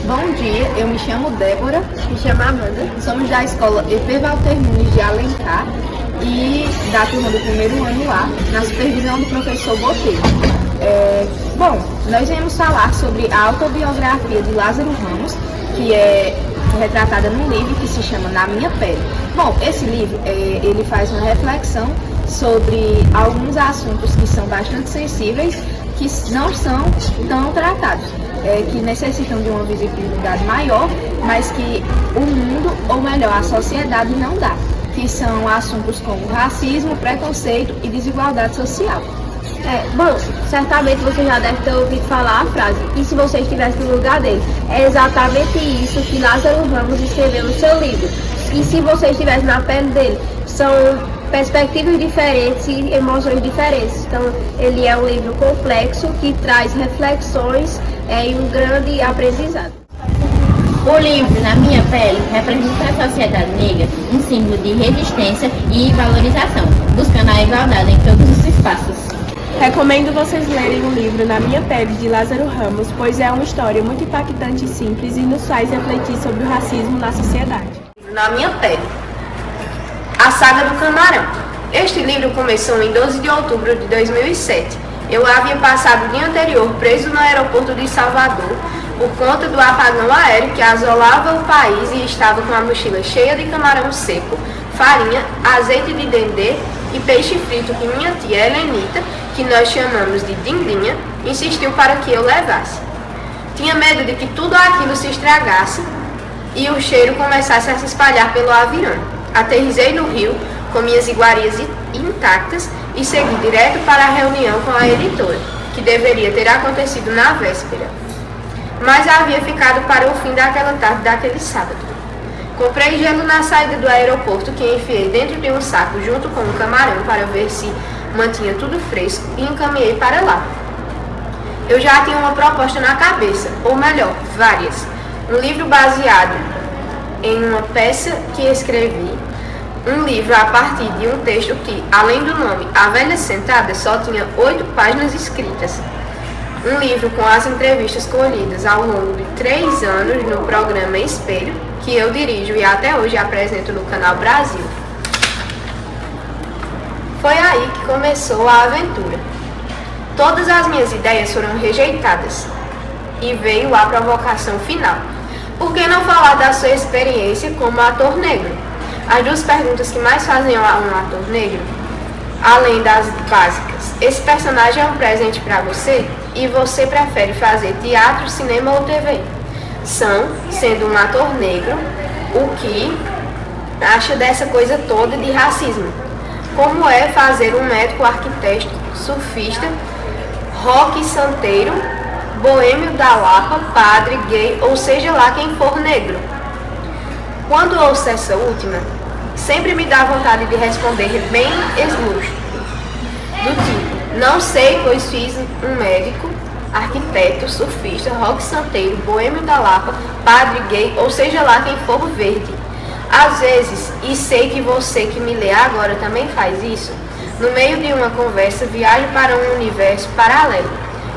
Bom dia, eu me chamo Débora, Me chamo Amanda. somos da escola EP Walter Nunes de Alencar e da turma do primeiro ano A, na supervisão do professor Botelho. Bom, nós viemos falar sobre a autobiografia de Lázaro Ramos, que é retratada num livro que se chama Na Minha Pele. Bom, esse livro ele faz uma reflexão sobre alguns assuntos que são bastante sensíveis, que não são tão tratados, que necessitam de uma visibilidade maior, mas que o mundo, ou melhor, a sociedade não dá, que são assuntos como racismo, preconceito e desigualdade social. Bom, certamente você já deve ter ouvido falar a frase, e se você estivesse no lugar dele? É exatamente isso que Lázaro Ramos escreveu no seu livro. E se você estivesse na pele dele? São perspectivas diferentes e emoções diferentes. Então, ele é um livro complexo que traz reflexões e um grande aprendizado. O livro Na Minha Pele representa a sociedade negra um símbolo de resistência e valorização, buscando a igualdade em todos os espaços. Recomendo vocês lerem o livro Na Minha Pele, de Lázaro Ramos, pois é uma história muito impactante e simples e nos faz refletir sobre o racismo na sociedade. Na Minha Pele. A Saga do Camarão. Este livro começou em 12 de outubro de 2007. Eu havia passado o dia anterior preso no aeroporto de Salvador por conta do apagão aéreo que assolava o país e estava com a mochila cheia de camarão seco, farinha, azeite de dendê e peixe frito que minha tia Helenita, que nós chamamos de Dindinha, insistiu para que eu levasse. Tinha medo de que tudo aquilo se estragasse e o cheiro começasse a se espalhar pelo avião. Aterrissei no Rio com minhas iguarias intactas e segui direto para a reunião com a editora, que deveria ter acontecido na véspera, mas havia ficado para o fim daquela tarde daquele sábado. Comprei gelo na saída do aeroporto, que enfiei dentro de um saco junto com um camarão para ver se mantinha tudo fresco, e encaminhei para lá. Eu já tinha uma proposta na cabeça, ou melhor, várias. Um livro baseado em uma peça que escrevi, um livro a partir de um texto que, além do nome A Velha Sentada, só tinha 8 páginas escritas. Um livro com as entrevistas colhidas ao longo de 3 anos no programa Espelho, que eu dirijo e até hoje apresento no Canal Brasil. Foi aí que começou a aventura. Todas as minhas ideias foram rejeitadas e veio a provocação final. Por que não falar da sua experiência como ator negro? As 2 perguntas que mais fazem a um ator negro, além das básicas: esse personagem é um presente para você? E você prefere fazer teatro, cinema ou TV? São, sendo um ator negro, o que acha dessa coisa toda de racismo? Como é fazer um médico, arquiteto, surfista, rock santeiro, boêmio da Lapa, padre, gay, ou seja lá quem for negro? Quando ouço essa última, sempre me dá vontade de responder bem esluxo, do tipo: não sei, pois fiz um médico, arquiteto, surfista, rock santeiro, boêmio da Lapa, padre, gay, ou seja lá quem for verde. Às vezes, e sei que você que me lê agora também faz isso, no meio de uma conversa viajo para um universo paralelo.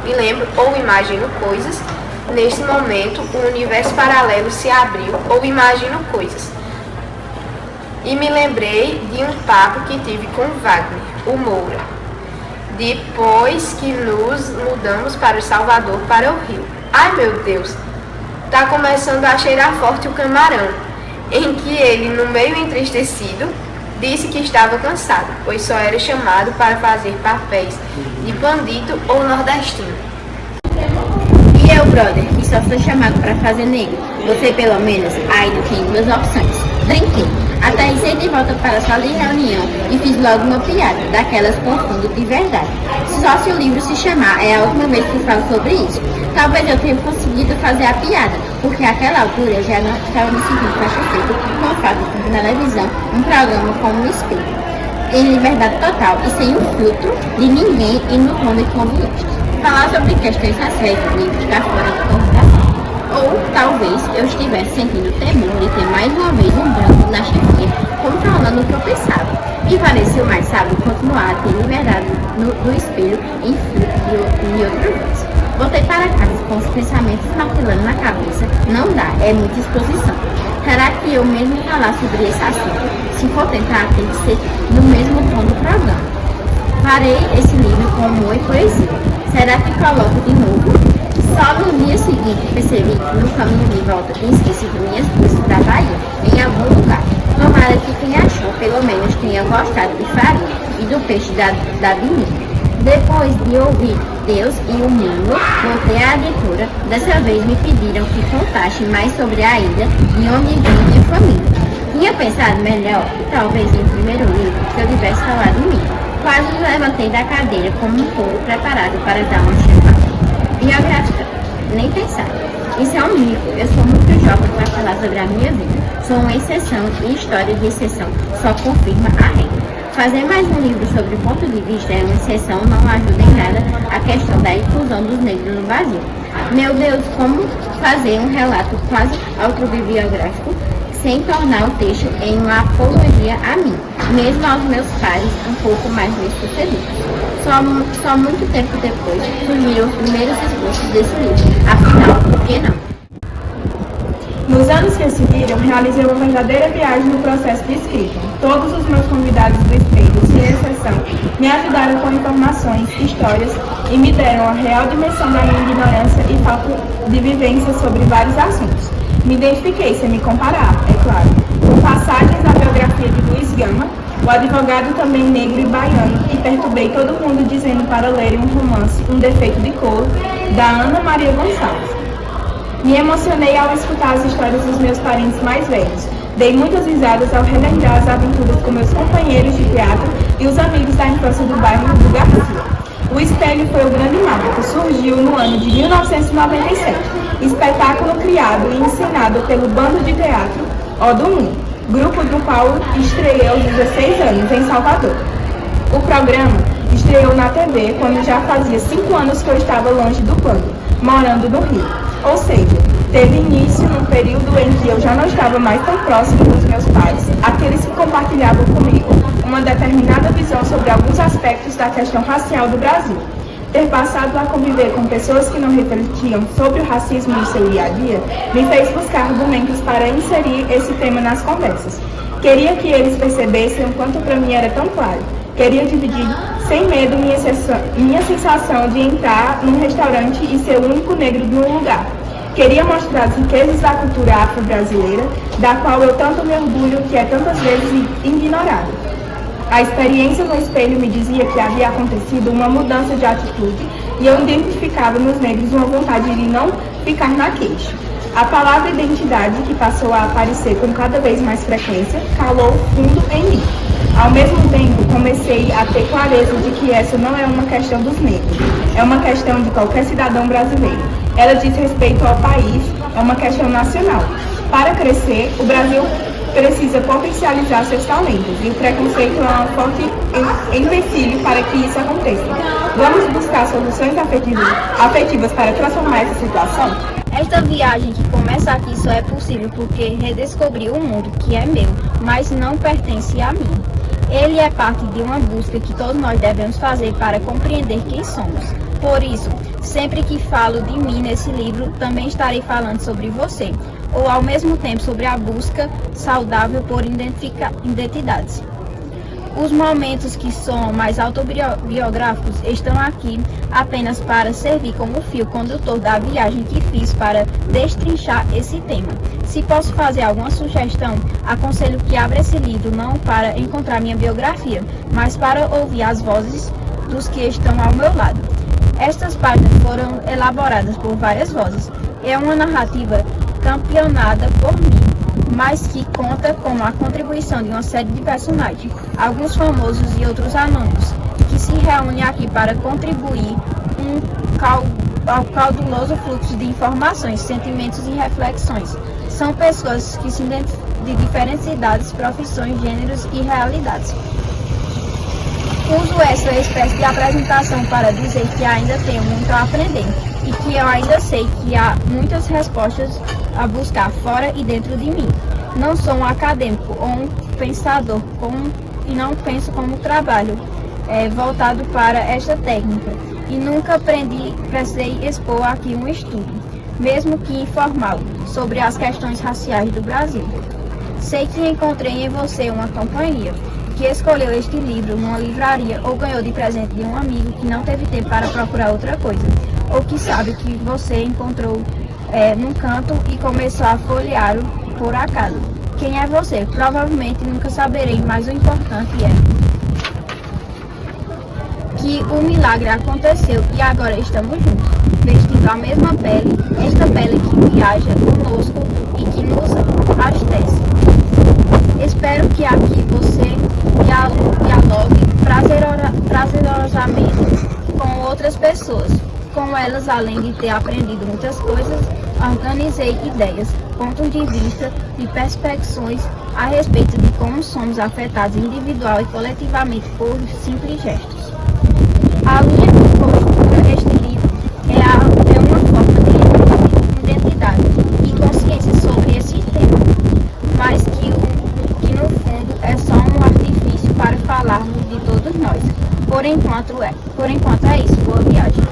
Me lembro ou imagino coisas. Nesse momento, o universo paralelo se abriu ou imagino coisas. E me lembrei de um papo que tive com Wagner, o Moura, depois que nos mudamos para o Salvador, para o Rio. Ai meu Deus, tá começando a cheirar forte o camarão, em que ele, no meio entristecido, disse que estava cansado, pois só era chamado para fazer papéis de bandido ou nordestino. E eu, brother, que só sou chamado para fazer negro. Você, pelo menos, ainda tem 2 opções. Brinquei. Aterrissei de volta para a sala de reunião e fiz logo uma piada, daquelas com fundo de verdade. Só se o livro se chamar é a última vez que falo sobre isso. Talvez eu tenha conseguido fazer a piada, porque àquela altura eu já não estava me sentindo satisfeito com o fato de na televisão um programa como o Espelho, em liberdade total e sem um filtro de ninguém e no nome como este. Falar sobre questões raciais do livro está fora de computação. Ou talvez eu estivesse sentindo temor de ter mais uma vez um branco na chefia controlando o que eu pensava. E pareceu mais sábio continuar a ter liberdade no espelho em filtro de outra vez. Voltei para casa com os pensamentos martelando na cabeça. Não dá, é muita exposição. Será que eu mesmo falar sobre esse assunto? Se for tentar, tem que ser no mesmo tom do programa. Parei esse livro com humor e poesia. Será que coloco de novo? Só no dia seguinte percebi que no caminho de volta tinha esquecido minhas coisas da Bahia, em algum lugar. Tomara que quem achou pelo menos tenha gostado de farinha e do peixe da Bininha. Depois de ouvir Deus e o Mundo, voltei à editora. Dessa vez me pediram que contasse mais sobre a ilha de onde vinha minha família. Tinha pensado melhor, talvez em primeiro livro, se eu tivesse falado de mim. Quase me levantei da cadeira como um touro preparado para dar uma chamada. Biográfica, nem pensar. Isso é um mito. Eu sou muito jovem para falar sobre a minha vida. Sou uma exceção e história de exceção só confirma a regra. Fazer mais um livro sobre o ponto de vista é uma exceção, não ajuda em nada a questão da inclusão dos negros no Brasil. Meu Deus, como fazer um relato quase autobiográfico sem tornar o texto em uma apologia a mim, mesmo aos meus pares um pouco mais bem-sucedidos. Só muito tempo depois surgiram os primeiros esboços desse livro. Afinal, por que não? Nos anos que seguiram, realizei uma verdadeira viagem no processo de escrita. Todos os meus convidados do espelho, sem exceção, me ajudaram com informações, histórias e me deram a real dimensão da minha ignorância e falta de vivência sobre vários assuntos. Me identifiquei, sem me comparar, é claro, com passagens da biografia de Luiz Gama, o advogado também negro e baiano, e perturbei todo mundo dizendo para lerem um romance, Um Defeito de Cor, da Ana Maria Gonçalves. Me emocionei ao escutar as histórias dos meus parentes mais velhos. Dei muitas risadas ao relembrar as aventuras com meus companheiros de teatro e os amigos da infância do bairro do Garcia. O Espelho foi o grande marco. Surgiu no ano de 1997. Espetáculo criado e encenado pelo Bando de Teatro Odumum, grupo do qual estreei aos 16 anos em Salvador. O programa estreou na TV quando já fazia 5 anos que eu estava longe do bando, morando no Rio. Ou seja, teve início num período em que eu já não estava mais tão próximo dos meus pais, aqueles que compartilhavam comigo uma determinada visão sobre alguns aspectos da questão racial do Brasil. Ter passado a conviver com pessoas que não refletiam sobre o racismo no seu dia a dia me fez buscar argumentos para inserir esse tema nas conversas. Queria que eles percebessem o quanto para mim era tão claro. Queria dividir sem medo minha sensação de entrar num restaurante e ser o único negro de um lugar. Queria mostrar as riquezas da cultura afro-brasileira, da qual eu tanto me orgulho, que é tantas vezes ignorada. A experiência no espelho me dizia que havia acontecido uma mudança de atitude e eu identificava nos negros uma vontade de não ficar na queixa. A palavra identidade, que passou a aparecer com cada vez mais frequência, calou fundo em mim. Ao mesmo tempo, comecei a ter clareza de que essa não é uma questão dos negros, é uma questão de qualquer cidadão brasileiro. Ela diz respeito ao país, é uma questão nacional. Para crescer, o Brasil precisa potencializar seus talentos e o preconceito é um forte empecilho para que isso aconteça. Vamos buscar soluções afetivas para transformar essa situação? Esta viagem que começa aqui só é possível porque redescobri um mundo que é meu, mas não pertence a mim. Ele é parte de uma busca que todos nós devemos fazer para compreender quem somos. Por isso, sempre que falo de mim nesse livro, também estarei falando sobre você, ou ao mesmo tempo sobre a busca saudável por identidades. Os momentos que são mais autobiográficos estão aqui apenas para servir como fio condutor da viagem que fiz para destrinchar esse tema. Se posso fazer alguma sugestão, aconselho que abra esse livro não para encontrar minha biografia, mas para ouvir as vozes dos que estão ao meu lado. Estas páginas foram elaboradas por várias vozes. É uma narrativa campeonada por mim, mas que conta com a contribuição de uma série de personagens, alguns famosos e outros anônimos, que se reúnem aqui para contribuir ao cauduloso fluxo de informações, sentimentos e reflexões. São pessoas que se de diferentes idades, profissões, gêneros e realidades. Uso essa espécie de apresentação para dizer que ainda tenho muito a aprender e que eu ainda sei que há muitas respostas a buscar fora e dentro de mim. Não sou um acadêmico ou um pensador e não penso como trabalho voltado para esta técnica. e nunca precisei expor aqui um estudo, mesmo que informal, sobre as questões raciais do Brasil. Sei que encontrei em você uma companhia que escolheu este livro numa livraria ou ganhou de presente de um amigo que não teve tempo para procurar outra coisa, ou que sabe que você encontrou num canto e começou a folheá-lo por acaso. Quem é você? Provavelmente nunca saberei, mas o importante é que o milagre aconteceu e agora estamos juntos, vestindo a mesma pele, esta pele que viaja conosco e que nos abastece. Espero que aqui você dialogue prazerosamente com outras pessoas. Com elas, além de ter aprendido muitas coisas, organizei ideias, pontos de vista e perspectivas a respeito de como somos afetados individual e coletivamente por simples gestos. A minha postura, este livro, é uma forma de identidade e consciência sobre esse tema, mas que no fundo é só um artifício para falarmos de todos nós. Por enquanto é isso. Boa viagem.